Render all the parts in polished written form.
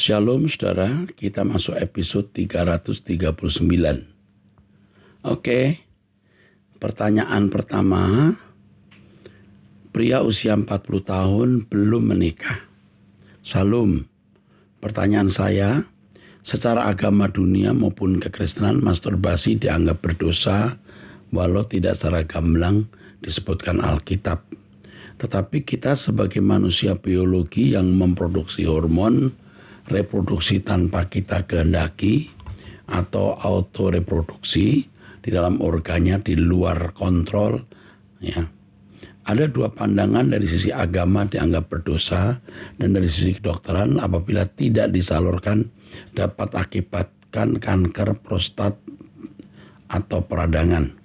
Shalom saudara, kita masuk episode 339. Oke, pertanyaan pertama, pria usia 40 tahun belum menikah. Shalom, pertanyaan saya, secara agama dunia maupun kekristenan masturbasi dianggap berdosa walau tidak secara gamblang disebutkan Alkitab. Tetapi kita sebagai manusia biologi yang memproduksi hormon, reproduksi tanpa kita kehendaki atau autoreproduksi di dalam organnya di luar kontrol, ya. Ada dua pandangan dari sisi agama dianggap berdosa dan dari sisi kedokteran apabila tidak disalurkan dapat akibatkan kanker prostat atau peradangan.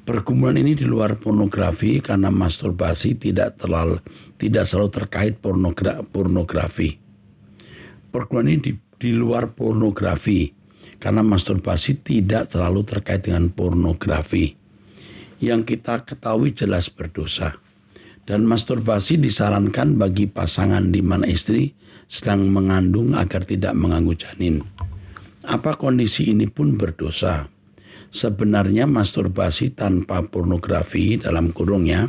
Pergumulan ini di luar pornografi karena masturbasi tidak selalu terkait pornografi. Pergumulan ini di luar pornografi karena masturbasi tidak selalu terkait dengan pornografi. Yang kita ketahui jelas berdosa. Dan masturbasi disarankan bagi pasangan di mana istri sedang mengandung agar tidak mengganggu janin. Apa kondisi ini pun berdosa. Sebenarnya masturbasi tanpa pornografi dalam kurungnya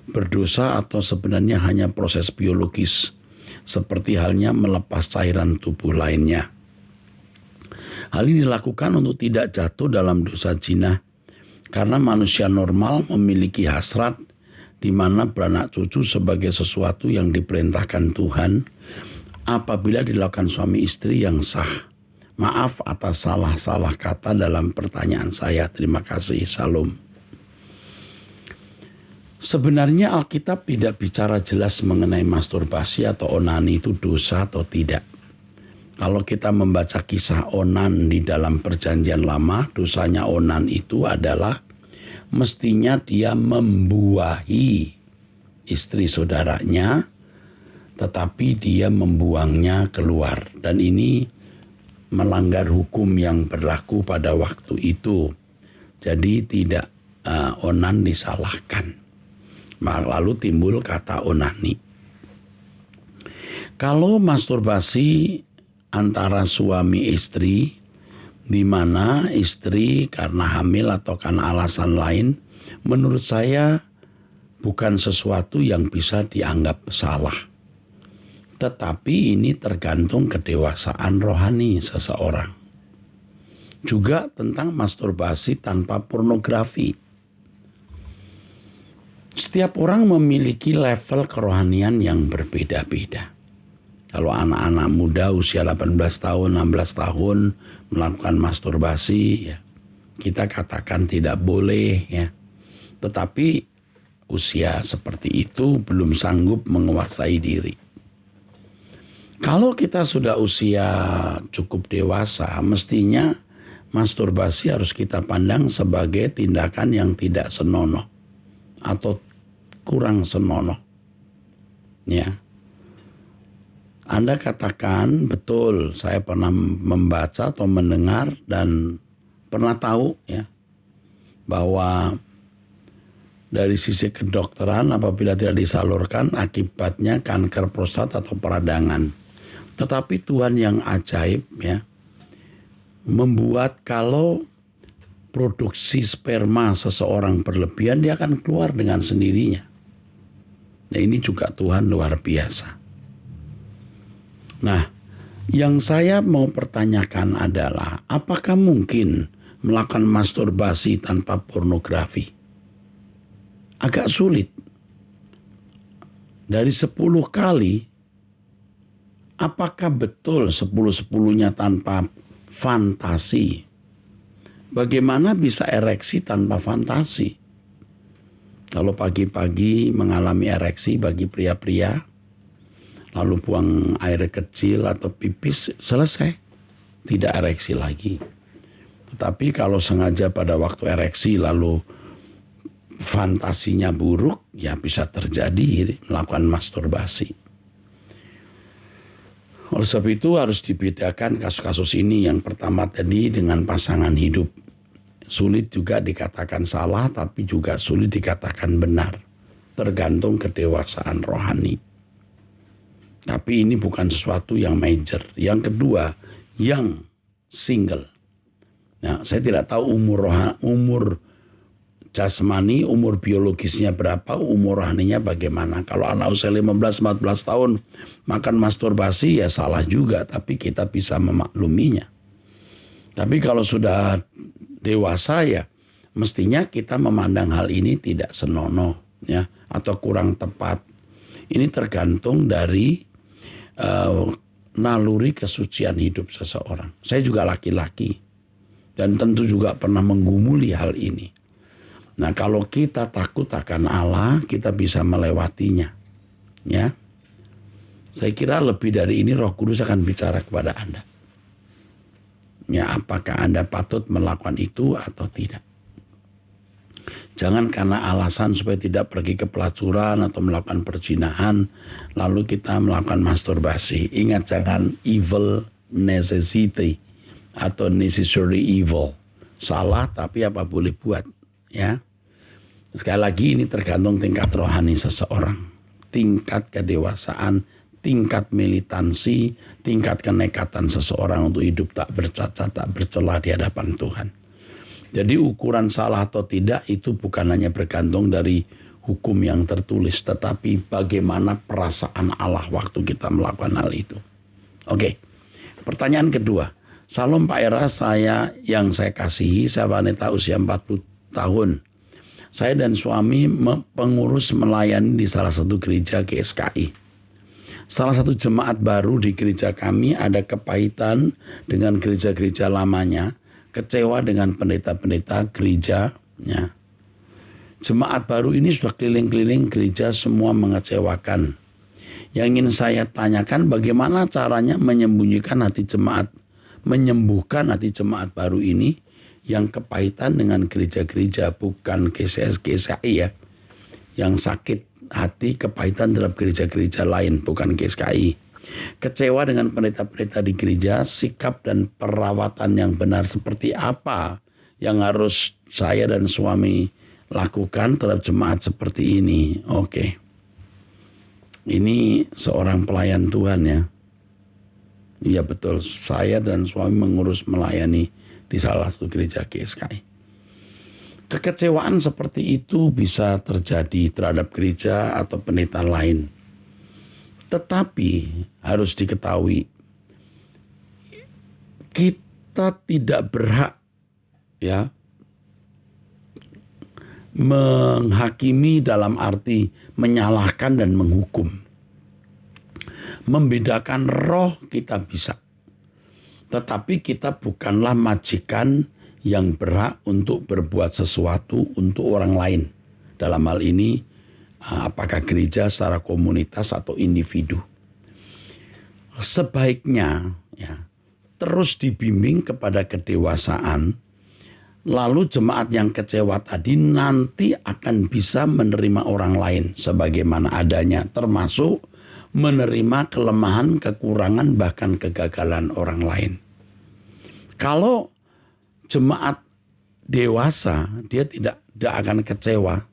berdosa atau sebenarnya hanya proses biologis seperti halnya melepas cairan tubuh lainnya. Hal ini dilakukan untuk tidak jatuh dalam dosa zina karena manusia normal memiliki hasrat di mana beranak cucu sebagai sesuatu yang diperintahkan Tuhan apabila dilakukan suami istri yang sah. Maaf atas salah-salah kata dalam pertanyaan saya. Terima kasih. Salam. Sebenarnya Alkitab tidak bicara jelas mengenai masturbasi atau onani itu dosa atau tidak. Kalau kita membaca kisah Onan di dalam perjanjian lama, dosanya Onan itu adalah mestinya dia membuahi istri saudaranya, tetapi dia membuangnya keluar. Dan ini melanggar hukum yang berlaku pada waktu itu. Jadi tidak Onan disalahkan. Lalu timbul kata onani. Kalau masturbasi antara suami istri, di mana istri karena hamil atau karena alasan lain, menurut saya bukan sesuatu yang bisa dianggap salah. Tetapi ini tergantung kedewasaan rohani seseorang. Juga tentang masturbasi tanpa pornografi. Setiap orang memiliki level kerohanian yang berbeda-beda. Kalau anak-anak muda usia 18 tahun, 16 tahun melakukan masturbasi, ya, kita katakan tidak boleh, ya. Tetapi usia seperti itu belum sanggup menguasai diri. Kalau kita sudah usia cukup dewasa, mestinya masturbasi harus kita pandang sebagai tindakan yang tidak senonoh atau kurang senonoh. Ya. Anda katakan betul, saya pernah membaca atau mendengar dan pernah tahu, ya, bahwa dari sisi kedokteran apabila tidak disalurkan akibatnya kanker prostat atau peradangan. Tetapi Tuhan yang ajaib, ya, membuat kalau produksi sperma seseorang berlebihan, dia akan keluar dengan sendirinya. Nah, ini juga Tuhan luar biasa. Nah, yang saya mau pertanyakan adalah, apakah mungkin melakukan masturbasi tanpa pornografi? Agak sulit. Dari 10 kali, apakah betul 10-10-nya tanpa fantasi? Bagaimana bisa ereksi tanpa fantasi? Kalau pagi-pagi mengalami ereksi bagi pria-pria, lalu buang air kecil atau pipis, selesai. Tidak ereksi lagi. Tetapi kalau sengaja pada waktu ereksi lalu fantasinya buruk, ya bisa terjadi melakukan masturbasi. Oleh sebab itu harus dibedakan kasus-kasus ini. Yang pertama tadi dengan pasangan hidup. Sulit juga dikatakan salah, tapi juga sulit dikatakan benar. Tergantung kedewasaan rohani. Tapi ini bukan sesuatu yang major. Yang kedua, yang single. Nah, saya tidak tahu umur jasmani, umur biologisnya berapa, umur rohaninya bagaimana. Kalau anak usia 15-14 tahun makan masturbasi ya salah juga, tapi kita bisa memakluminya. Tapi kalau sudah dewasa ya mestinya kita memandang hal ini tidak senonoh ya, atau kurang tepat. Ini tergantung dari naluri kesucian hidup seseorang. Saya juga laki-laki dan tentu juga pernah menggumuli hal ini. Nah, kalau kita takut akan Allah, kita bisa melewatinya. Ya. Saya kira lebih dari ini Roh Kudus akan bicara kepada Anda. Ya, apakah Anda patut melakukan itu atau tidak? Jangan karena alasan supaya tidak pergi ke pelacuran atau melakukan perzinahan, lalu kita melakukan masturbasi. Ingat, jangan evil necessity atau necessary evil. Salah tapi apa boleh buat, ya. Sekali lagi ini tergantung tingkat rohani seseorang, tingkat kedewasaan, tingkat militansi, tingkat kenekatan seseorang untuk hidup tak bercacat, tak bercela di hadapan Tuhan. Jadi ukuran salah atau tidak itu bukan hanya bergantung dari hukum yang tertulis, tetapi bagaimana perasaan Allah waktu kita melakukan hal itu. Oke, pertanyaan kedua. Salam Pak Era, saya kasihi, saya wanita usia 40 tahun. Saya dan suami pengurus melayani di salah satu gereja GSKI. Salah satu jemaat baru di gereja kami ada kepahitan dengan gereja-gereja lamanya, kecewa dengan pendeta-pendeta gerejanya. Jemaat baru ini sudah keliling-keliling gereja, semua mengecewakan. Yang ingin saya tanyakan, bagaimana caranya menyembuhkan hati jemaat baru ini yang kepahitan dengan gereja-gereja, bukan GSKI ya, yang sakit hati kepahitan terhadap gereja-gereja lain, bukan GSKI. Kecewa dengan pendeta-pendeta di gereja, sikap dan perawatan yang benar seperti apa yang harus saya dan suami lakukan terhadap jemaat seperti ini. Oke. Ini seorang pelayan Tuhan ya. Iya betul, saya dan suami mengurus melayani di salah satu gereja GSKI. Kekecewaan seperti itu bisa terjadi terhadap gereja atau pendeta lain. Tetapi harus diketahui, kita tidak berhak ya menghakimi dalam arti menyalahkan dan menghukum. Membedakan roh kita bisa, tetapi kita bukanlah majikan yang berhak untuk berbuat sesuatu untuk orang lain. Dalam hal ini apakah gereja secara komunitas atau individu. Sebaiknya ya, terus dibimbing kepada kedewasaan, lalu jemaat yang kecewa tadi nanti akan bisa menerima orang lain sebagaimana adanya, termasuk menerima kelemahan, kekurangan, bahkan kegagalan orang lain. Kalau jemaat dewasa, dia tidak akan kecewa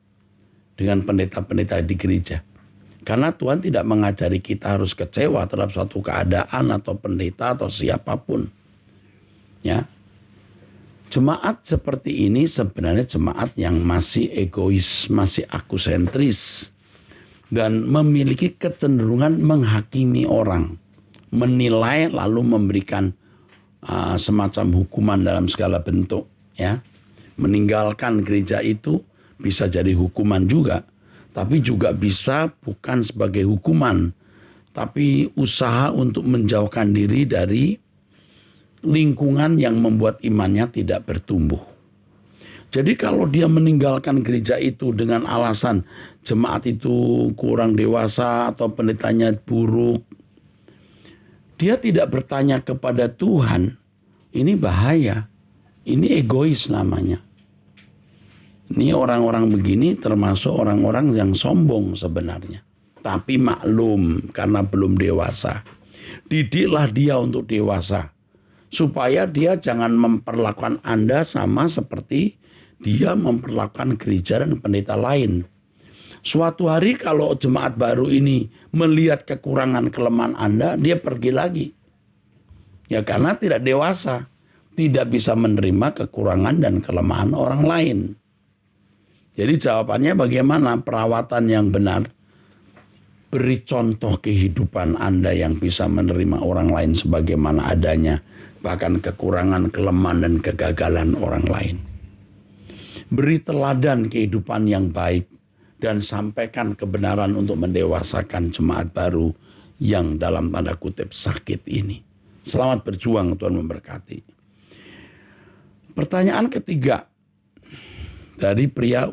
dengan pendeta-pendeta di gereja. Karena Tuhan tidak mengajari kita harus kecewa terhadap suatu keadaan atau pendeta atau siapapun. Ya. Jemaat seperti ini sebenarnya jemaat yang masih egois, masih akusentris, dan memiliki kecenderungan menghakimi orang, menilai lalu memberikan semacam hukuman dalam segala bentuk. Ya. Meninggalkan gereja itu bisa jadi hukuman juga, tapi juga bisa bukan sebagai hukuman, tapi usaha untuk menjauhkan diri dari lingkungan yang membuat imannya tidak bertumbuh. Jadi kalau dia meninggalkan gereja itu dengan alasan jemaat itu kurang dewasa atau pendetanya buruk, dia tidak bertanya kepada Tuhan, ini bahaya, ini egois namanya. Ini orang-orang begini termasuk orang-orang yang sombong sebenarnya. Tapi maklum karena belum dewasa. Didiklah dia untuk dewasa. Supaya dia jangan memperlakukan Anda sama seperti dia memperlakukan gereja dan pendeta lain. Suatu hari kalau jemaat baru ini melihat kekurangan kelemahan Anda, dia pergi lagi. Ya karena tidak dewasa, tidak bisa menerima kekurangan dan kelemahan orang lain. Jadi jawabannya bagaimana perawatan yang benar? Beri contoh kehidupan Anda yang bisa menerima orang lain sebagaimana adanya, bahkan kekurangan, kelemahan, dan kegagalan orang lain. Beri teladan kehidupan yang baik dan sampaikan kebenaran untuk mendewasakan jemaat baru yang dalam tanda kutip sakit ini. Selamat berjuang, Tuhan memberkati. Pertanyaan ketiga dari pria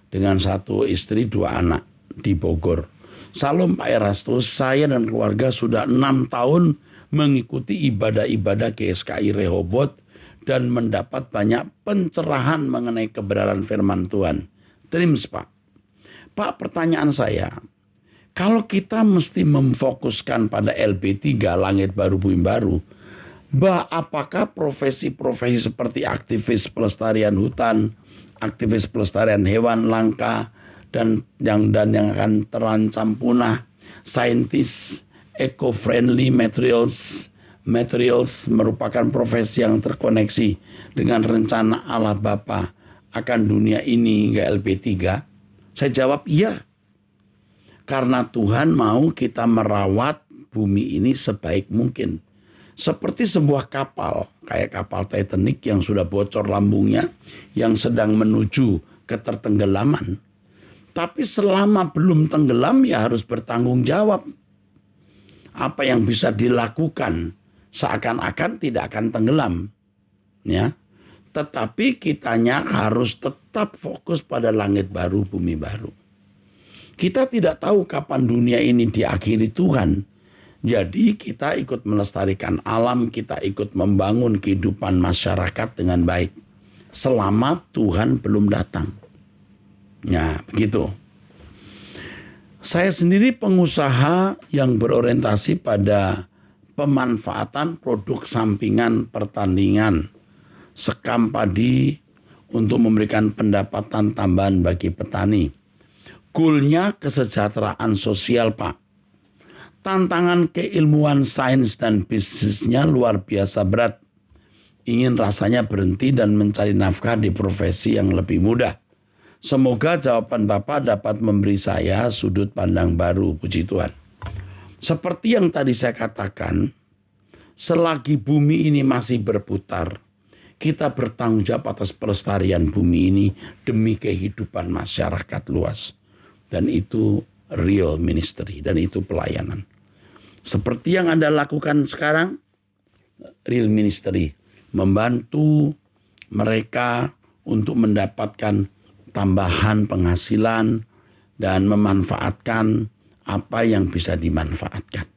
dengan satu istri 2 anak di Bogor. Salam Pak Erastus, saya dan keluarga sudah 6 tahun mengikuti ibadah-ibadah GSKI Rehoboth dan mendapat banyak pencerahan mengenai kebenaran firman Tuhan. Trims Pak. Pak, pertanyaan saya, kalau kita mesti memfokuskan pada LB3, Langit Baru Bumi Baru, apakah profesi-profesi seperti aktivis pelestarian hutan, aktivis pelestarian hewan langka, dan yang akan terancam punah, saintis, eco-friendly materials merupakan profesi yang terkoneksi dengan rencana Allah Bapa akan dunia ini hingga LP3? Saya jawab iya. Karena Tuhan mau kita merawat bumi ini sebaik mungkin. Seperti sebuah kapal, kayak kapal Titanic yang sudah bocor lambungnya, yang sedang menuju ketertenggelaman. Tapi selama belum tenggelam ya harus bertanggung jawab. Apa yang bisa dilakukan seakan-akan tidak akan tenggelam. Ya. Tetapi kitanya harus tetap fokus pada langit baru, bumi baru. Kita tidak tahu kapan dunia ini diakhiri Tuhan. Jadi kita ikut melestarikan alam, kita ikut membangun kehidupan masyarakat dengan baik. Selama Tuhan belum datang. Ya, begitu. Saya sendiri pengusaha yang berorientasi pada pemanfaatan produk sampingan pertanian, sekam padi untuk memberikan pendapatan tambahan bagi petani. Goalnya kesejahteraan sosial, Pak. Tantangan keilmuan sains dan bisnisnya luar biasa berat. Ingin rasanya berhenti dan mencari nafkah di profesi yang lebih mudah. Semoga jawaban Bapak dapat memberi saya sudut pandang baru, puji Tuhan. Seperti yang tadi saya katakan, selagi bumi ini masih berputar, kita bertanggung jawab atas pelestarian bumi ini demi kehidupan masyarakat luas. Dan itu real ministry, dan itu pelayanan. Seperti yang Anda lakukan sekarang, real ministry. Membantu mereka untuk mendapatkan tambahan penghasilan dan memanfaatkan apa yang bisa dimanfaatkan.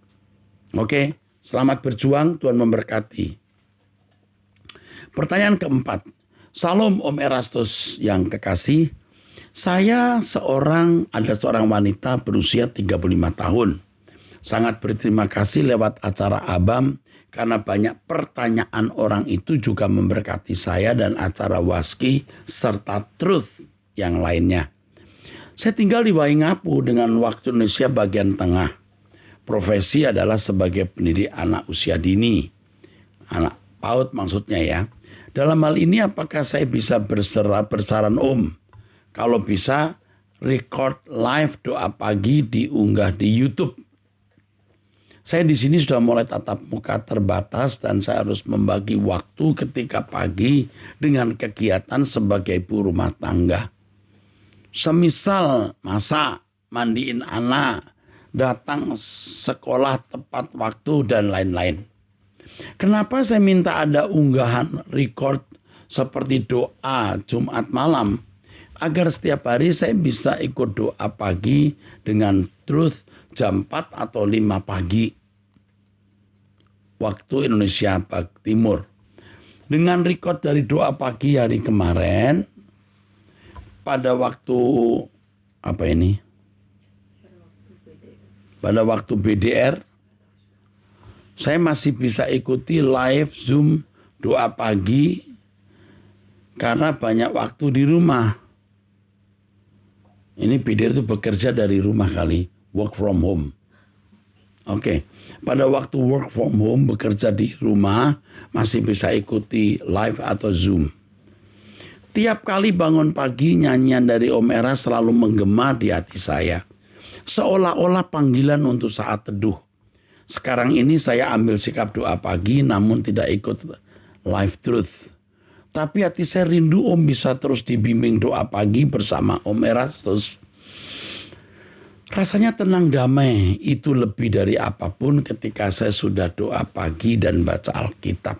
Oke, selamat berjuang, Tuhan memberkati. Pertanyaan keempat, Salam Om Erastus yang kekasih, ada seorang wanita berusia 35 tahun. Sangat berterima kasih lewat acara Abam karena banyak pertanyaan orang itu juga memberkati saya dan acara Waski serta Truth yang lainnya. Saya tinggal di Waingapu dengan waktu Indonesia bagian tengah. Profesi adalah sebagai pendidik anak usia dini. Anak PAUD maksudnya ya. Dalam hal ini apakah saya bisa bersaran Om? Kalau bisa record live doa pagi diunggah di YouTube. Saya di sini sudah mulai tatap muka terbatas dan saya harus membagi waktu ketika pagi dengan kegiatan sebagai ibu rumah tangga. Semisal masak, mandiin anak, datang sekolah tepat waktu dan lain-lain. Kenapa saya minta ada unggahan record seperti doa Jumat malam? Agar setiap hari saya bisa ikut doa pagi dengan Truth jam 4 atau 5 pagi. Waktu Indonesia Timur. Dengan record dari doa pagi hari kemarin, pada waktu pada waktu BDR, saya masih bisa ikuti live Zoom doa pagi karena banyak waktu di rumah. Ini Peter itu bekerja dari rumah kali, work from home. Oke, pada waktu work from home bekerja di rumah masih bisa ikuti live atau Zoom. Tiap kali bangun pagi nyanyian dari Om Eras selalu menggema di hati saya. Seolah-olah panggilan untuk saat teduh. Sekarang ini saya ambil sikap doa pagi namun tidak ikut live truth. Tapi hati saya rindu Om bisa terus dibimbing doa pagi bersama Om Erastus. Rasanya tenang damai itu lebih dari apapun ketika saya sudah doa pagi dan baca Alkitab.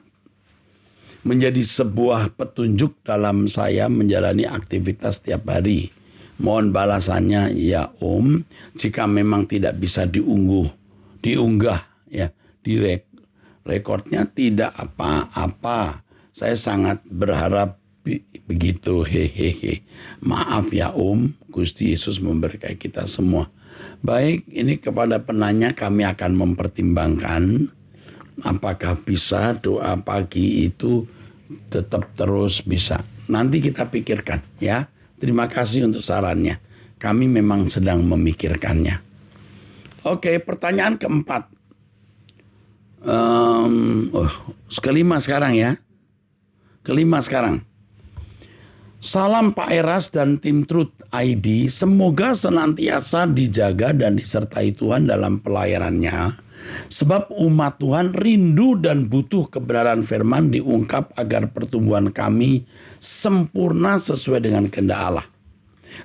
Menjadi sebuah petunjuk dalam saya menjalani aktivitas setiap hari. Mohon balasannya ya Om, jika memang tidak bisa diunggah ya di rekodnya tidak apa-apa. Saya sangat berharap begitu, hehehe. Maaf ya Om, Gusti Yesus memberkati kita semua. Baik, ini kepada penanya kami akan mempertimbangkan apakah bisa doa pagi itu tetap terus bisa. Nanti kita pikirkan ya. Terima kasih untuk sarannya. Kami memang sedang memikirkannya. Oke, pertanyaan keempat. Kelima sekarang ya. Kelima sekarang. Salam Pak Eras dan tim Truth ID, semoga senantiasa dijaga dan disertai Tuhan dalam pelayanannya. Sebab umat Tuhan rindu dan butuh kebenaran firman diungkap agar pertumbuhan kami sempurna sesuai dengan kehendak Allah.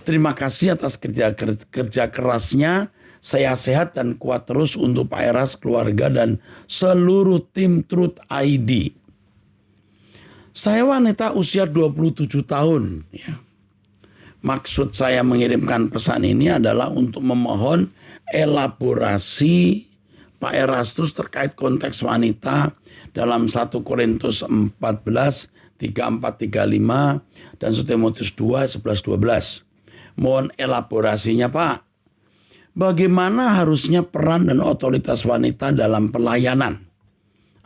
Terima kasih atas kerja kerasnya. Saya sehat dan kuat terus untuk Pak Eras, keluarga dan seluruh tim Truth ID. Saya wanita usia 27 tahun. Ya. Maksud saya mengirimkan pesan ini adalah untuk memohon elaborasi Pak Erastus terkait konteks wanita dalam 1 Korintus 14, 34, 35 dan 1 Timotius 2, 11, 12. Mohon elaborasinya Pak. Bagaimana harusnya peran dan otoritas wanita dalam pelayanan?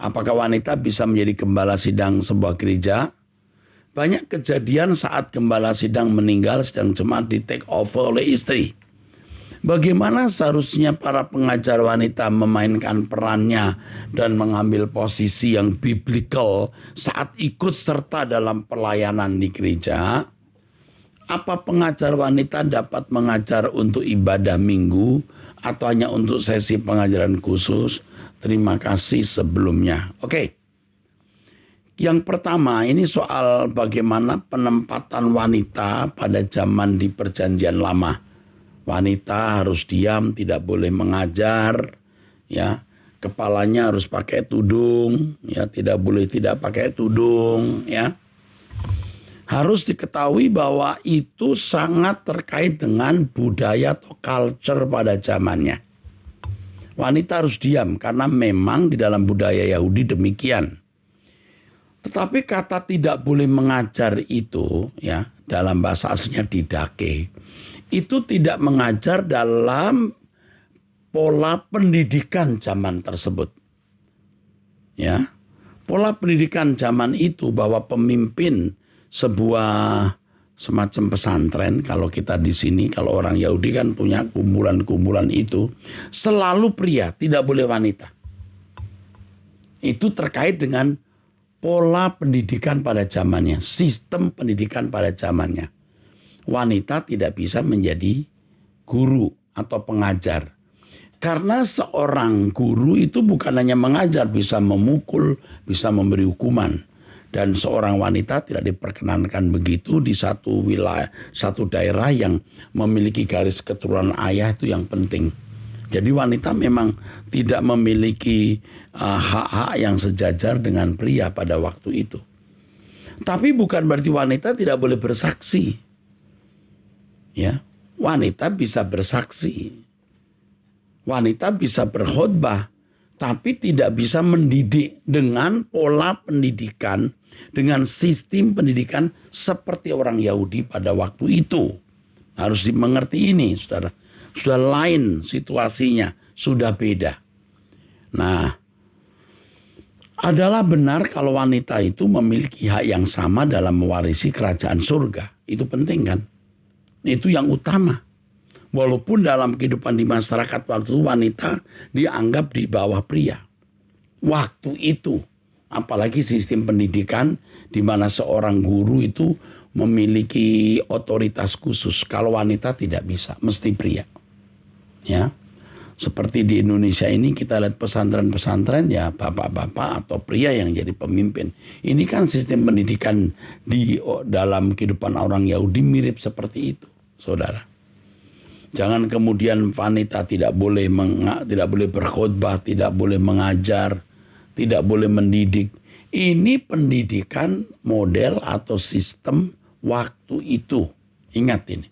Apakah wanita bisa menjadi gembala sidang sebuah gereja? Banyak kejadian saat gembala sidang meninggal sedang jemaat di take over oleh istri. Bagaimana seharusnya para pengajar wanita memainkan perannya dan mengambil posisi yang biblical saat ikut serta dalam pelayanan di gereja? Apa pengajar wanita dapat mengajar untuk ibadah minggu atau hanya untuk sesi pengajaran khusus? Terima kasih sebelumnya. Oke. Yang pertama ini soal bagaimana penempatan wanita pada zaman di Perjanjian Lama. Wanita harus diam, tidak boleh mengajar, ya. Kepalanya harus pakai tudung, ya, tidak boleh tidak pakai tudung, ya. Harus diketahui bahwa itu sangat terkait dengan budaya atau culture pada zamannya. Wanita harus diam karena memang di dalam budaya Yahudi demikian. Tetapi kata tidak boleh mengajar itu ya dalam bahasa aslinya didake. Itu tidak mengajar dalam pola pendidikan zaman tersebut. Ya. Pola pendidikan zaman itu bahwa pemimpin sebuah semacam pesantren, kalau kita di sini, kalau orang Yahudi kan punya kumpulan-kumpulan itu, selalu pria, tidak boleh wanita. Itu terkait dengan pola pendidikan pada zamannya, sistem pendidikan pada zamannya. Wanita tidak bisa menjadi guru atau pengajar. Karena seorang guru itu bukan hanya mengajar, bisa memukul, bisa memberi hukuman. Dan seorang wanita tidak diperkenankan begitu di satu wilayah, satu daerah yang memiliki garis keturunan ayah itu yang penting. Jadi wanita memang tidak memiliki hak-hak yang sejajar dengan pria pada waktu itu. Tapi bukan berarti wanita tidak boleh bersaksi. Ya, wanita bisa bersaksi. Wanita bisa berkhotbah, tapi tidak bisa mendidik dengan pola pendidikan, dengan sistem pendidikan seperti orang Yahudi pada waktu itu. Harus dimengerti ini, saudara. Sudah lain situasinya, sudah beda. Nah, adalah benar kalau wanita itu memiliki hak yang sama dalam mewarisi kerajaan surga. Itu penting kan? Itu yang utama. Walaupun dalam kehidupan di masyarakat waktu itu wanita dianggap di bawah pria. Waktu itu, apalagi sistem pendidikan di mana seorang guru itu memiliki otoritas khusus. Kalau wanita tidak bisa, mesti pria. Ya. Seperti di Indonesia ini kita lihat pesantren-pesantren ya bapak-bapak atau pria yang jadi pemimpin. Ini kan sistem pendidikan di dalam kehidupan orang Yahudi mirip seperti itu, saudara. Jangan kemudian wanita tidak boleh berkhotbah, tidak boleh mengajar, tidak boleh mendidik. Ini pendidikan model atau sistem waktu itu. Ingat ini.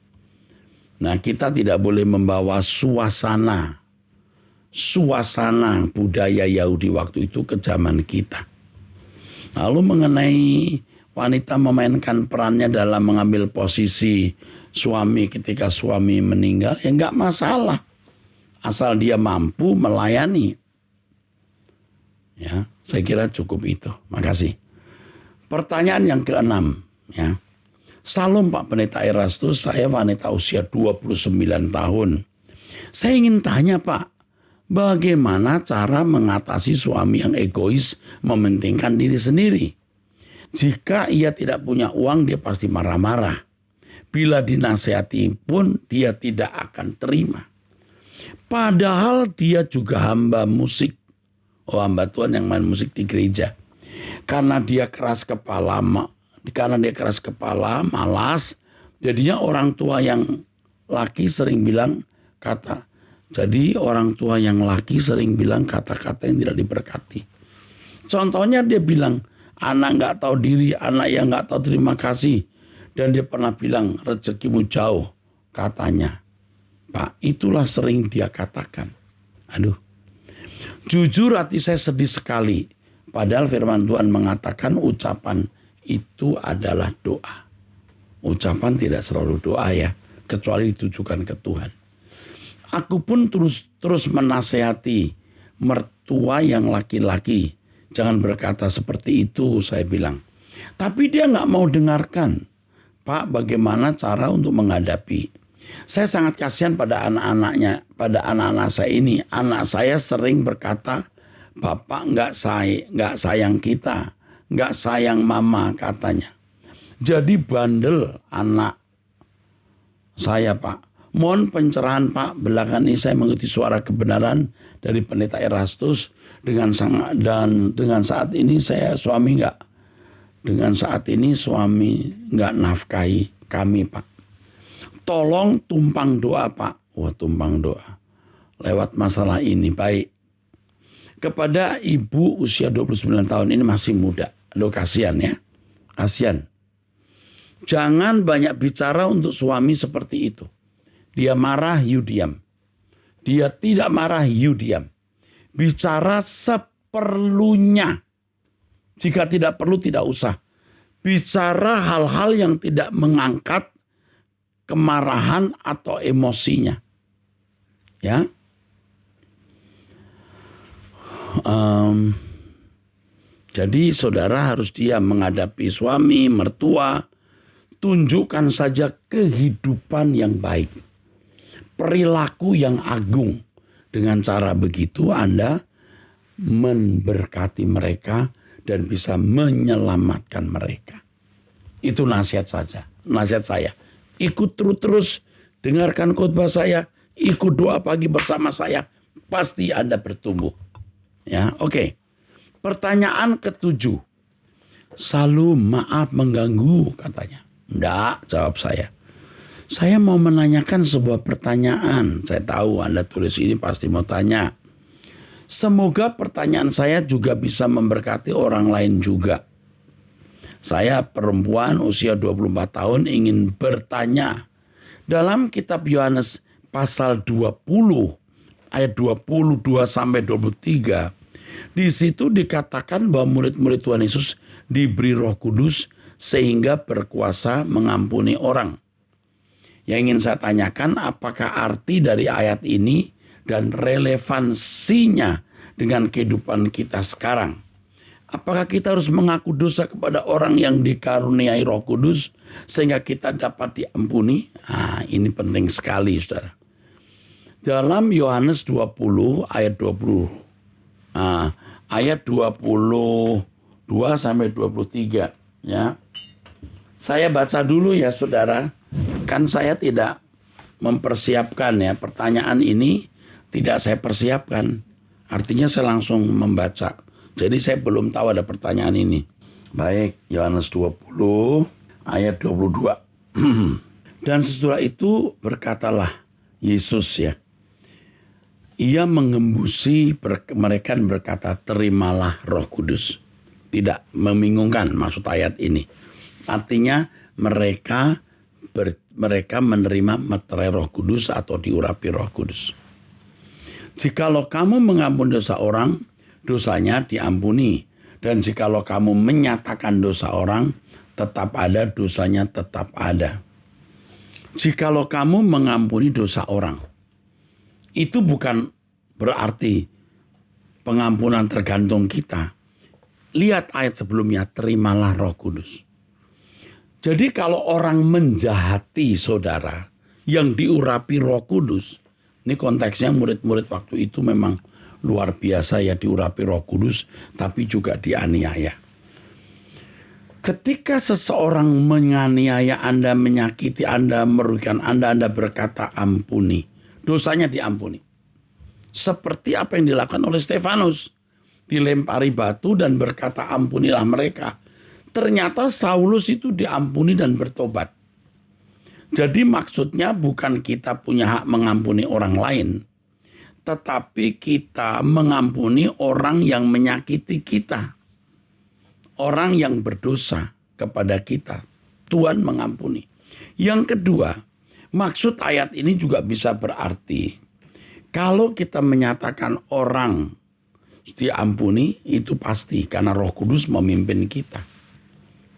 Nah, kita tidak boleh membawa suasana budaya Yahudi waktu itu ke zaman kita. Lalu mengenai wanita memainkan perannya dalam mengambil posisi suami ketika suami meninggal, ya enggak masalah. Asal dia mampu melayani. Ya, saya kira cukup itu. Makasih. Pertanyaan yang keenam, ya. Salam Pak Pendeta Erastus, saya wanita usia 29 tahun. Saya ingin tanya Pak, bagaimana cara mengatasi suami yang egois mementingkan diri sendiri? Jika ia tidak punya uang, dia pasti marah-marah. Bila dinasihati pun dia tidak akan terima. Padahal dia juga hamba musik. Hamba Tuhan yang main musik di gereja. Karena dia keras kepala, malas. Jadinya orang tua yang laki sering bilang kata-kata yang tidak diberkati. Contohnya dia bilang, anak nggak tahu diri, anak yang nggak tahu terima kasih. Dan dia pernah bilang, rezekimu jauh, katanya. Pak, itulah sering dia katakan. Aduh, jujur hati saya sedih sekali. Padahal firman Tuhan mengatakan ucapan itu adalah doa. Ucapan tidak selalu doa ya, kecuali ditujukan ke Tuhan. Aku pun terus menasehati mertua yang laki-laki. Jangan berkata seperti itu, saya bilang. Tapi dia nggak mau dengarkan. Pak, bagaimana cara untuk menghadapi? Saya sangat kasihan pada anak-anak saya ini. Anak saya sering berkata, Bapak nggak sayang kita, nggak sayang mama katanya. Jadi bandel anak saya Pak. Mohon pencerahan Pak, belakangan ini saya mengikuti suara kebenaran dari Pendeta Erastus dengan saat ini suami nggak nafkahi kami Pak. Tolong tumpang doa Pak. Wah, tumpang doa lewat masalah ini. Baik. Kepada ibu usia 29 tahun ini masih muda. Aduh, kasihan ya. Kasihan. Jangan banyak bicara untuk suami seperti itu. Dia marah, you diam. Dia tidak marah, you diam. Bicara seperlunya. Jika tidak perlu, tidak usah. Bicara hal-hal yang tidak mengangkat kemarahan atau emosinya. Ya. Jadi saudara harus diam menghadapi suami, mertua. Tunjukkan saja kehidupan yang baik. Perilaku yang agung. Dengan cara begitu Anda memberkati mereka dan bisa menyelamatkan mereka. Itu nasihat saja. Nasihat saya. Ikut terus dengarkan khotbah saya. Ikut doa pagi bersama saya. Pasti Anda bertumbuh. Ya, oke. Pertanyaan ke-7. Selalu maaf mengganggu katanya. Enggak, jawab saya. Saya mau menanyakan sebuah pertanyaan. Saya tahu Anda tulis ini pasti mau tanya. Semoga pertanyaan saya juga bisa memberkati orang lain juga. Saya perempuan usia 24 tahun ingin bertanya. Dalam kitab Yohanes pasal 20 ayat 22 sampai 23. Di situ dikatakan bahwa murid-murid Tuhan Yesus diberi Roh Kudus sehingga berkuasa mengampuni orang. Yang ingin saya tanyakan, apakah arti dari ayat ini dan relevansinya dengan kehidupan kita sekarang? Apakah kita harus mengaku dosa kepada orang yang dikaruniai Roh Kudus sehingga kita dapat diampuni? Nah, ini penting sekali, saudara. Dalam Yohanes 20 ayat 20. Ayat 22 sampai 23 ya. Saya baca dulu ya saudara. Kan saya tidak mempersiapkan ya, pertanyaan ini tidak saya persiapkan. Artinya saya langsung membaca. Jadi saya belum tahu ada pertanyaan ini. Baik, Yohanes 20 ayat 22. Dan sesudah itu berkatalah Yesus ya. Ia mengembusi mereka dan berkata, terimalah Roh Kudus. Tidak membingungkan maksud ayat ini. Artinya mereka menerima meterai Roh Kudus atau diurapi Roh Kudus. Jikalau kamu mengampuni dosa orang, dosanya diampuni. Dan jikalau kamu menyatakan dosa orang, tetap ada, dosanya tetap ada. Jikalau kamu mengampuni dosa orang, itu bukan berarti pengampunan tergantung kita. Lihat ayat sebelumnya, terimalah Roh Kudus. Jadi kalau orang menjahati saudara yang diurapi Roh Kudus, ini konteksnya murid-murid waktu itu memang luar biasa ya, diurapi Roh Kudus, tapi juga dianiaya. Ketika seseorang menganiaya Anda, menyakiti Anda, merugikan Anda berkata ampuni, dosanya diampuni. Seperti apa yang dilakukan oleh Stefanus. Dilempari batu dan berkata ampunilah mereka. Ternyata Saulus itu diampuni dan bertobat. Jadi maksudnya bukan kita punya hak mengampuni orang lain, tetapi kita mengampuni orang yang menyakiti kita. Orang yang berdosa kepada kita. Tuhan mengampuni. Yang kedua, maksud ayat ini juga bisa berarti kalau kita menyatakan orang diampuni, itu pasti karena Roh Kudus memimpin kita.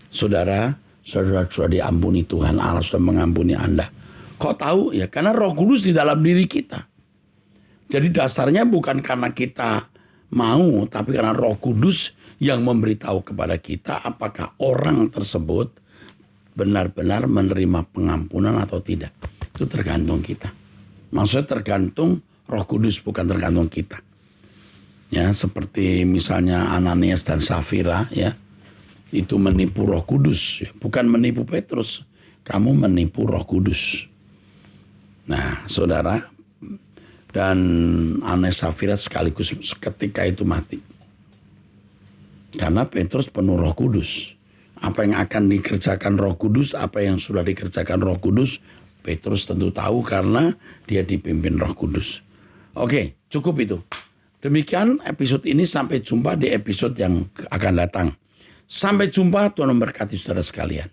Saudara sudah diampuni Tuhan Allah, sudah mengampuni Anda. Kok tahu? Ya karena Roh Kudus di dalam diri kita. Jadi dasarnya bukan karena kita mau, tapi karena Roh Kudus yang memberitahu kepada kita apakah orang tersebut benar-benar menerima pengampunan atau tidak. Itu tergantung kita. Maksudnya tergantung Roh Kudus, bukan tergantung kita. Ya, seperti misalnya Ananias dan Safira ya. Itu menipu Roh Kudus, ya. Bukan menipu Petrus. Kamu menipu Roh Kudus. Nah, saudara, dan Ananias Safira sekaligus ketika itu mati. Karena Petrus penuh Roh Kudus. Apa yang akan dikerjakan Roh Kudus, apa yang sudah dikerjakan Roh Kudus, Petrus tentu tahu karena dia dipimpin Roh Kudus. Oke, cukup itu. Demikian episode ini, sampai jumpa di episode yang akan datang. Sampai jumpa, Tuhan memberkati saudara sekalian.